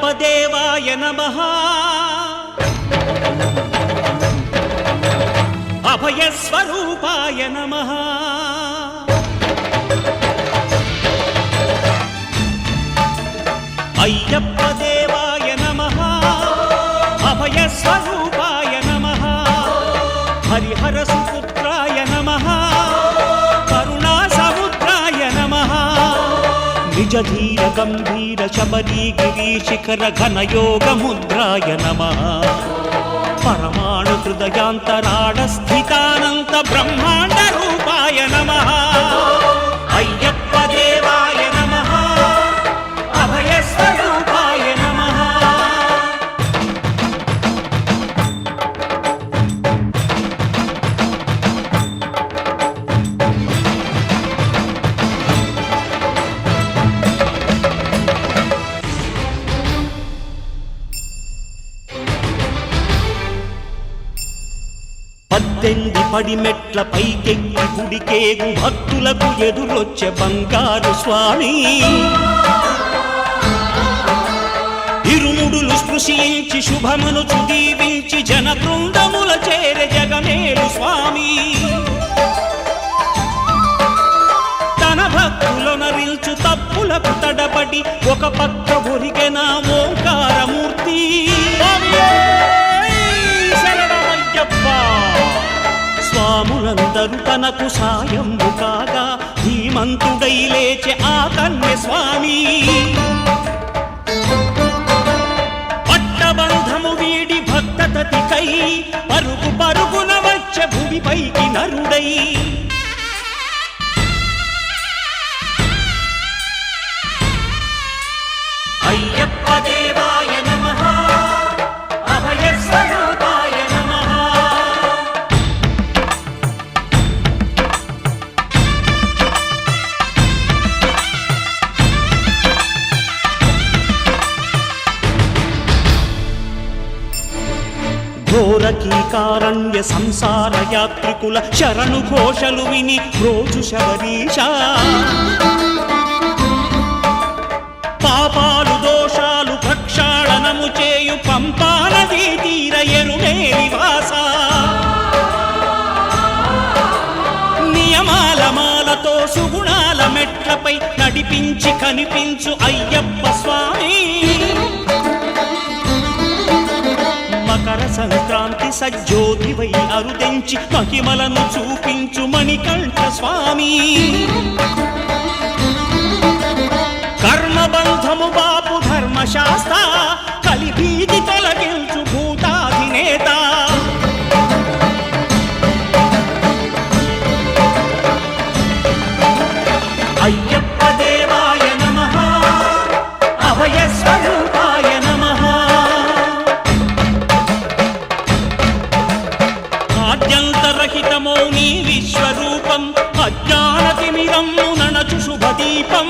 అయ్యప్ప దేవాయ నమః అభయ స్వరూపాయ నమః అయ్యప్ప దేవాయ నమః అభయ స్వరూపాయ నమః హరిహర సుపుత్రాయ నమః కరుణా సముద్రాయ నమః నిజ ధీర గంభీర శబరీ గిరి శిఖర ఘనయోగ ముద్రాయ నమః పరమాణు హృదయాంతరాడ స్థితానంత బ్రహ్మాండ రూపాయ నమః అయ్యప్ప దేవాయ నమః అభయ స్వరూపాయ నమః పద్దెంది పడిమెట్ల పైకెక్కి గుడికేగు భక్తులకు ఎదురొచ్చే బంగారు స్వామి ఇరుముడులు స్పృశించి శుభమనుచు దీవించి జన బృందముల చేరే జగమేలు స్వామి తన భక్తులనరిల్చు తప్పులకు తడబడి ఒక పక్క ఒరిగెన ఓంకారమూర్తి స్వాములందరూ తనకు సాయము కాగా ధీమంతుడై లేచే ఆ కన్య స్వామి పట్టబంధము వీడి భక్తతతికై పరుగు పరుగున వచ్చే భూమిపైకి నరుడై అయ్యప్ప దేవాయ నమః అభయ స్వరూపాయ నమః ఘోరకీకారణ్య సంసార యాత్రికుల శరణు ఘోషలు విని రోజు శబరీష పాపాలు దోషాలు ప్రక్షాళనము చేయు పంపానదీ తీర ఎరుమేలి వాస నియమాల మాలతో సుగుణాల మెట్లపై నడిపించి కనిపించు అయ్యప్ప స్వామి మకర సంక్రాంతి సజ్జోతివై అరుదెంచి మహిమలను చూపించు మణికంఠ స్వామి కర్మబంధము బాపు ధర్మశాస్త్ర కలిభీతి తొలగించు భూతాధినేత అయ్యప్ప దేవాయ నమః అభయ స్వరూపాయ నమః ఆద్యంతరహితమౌ నీ విశ్వరూపం అజ్ఞానతిమిరము ననచు శుభదీపం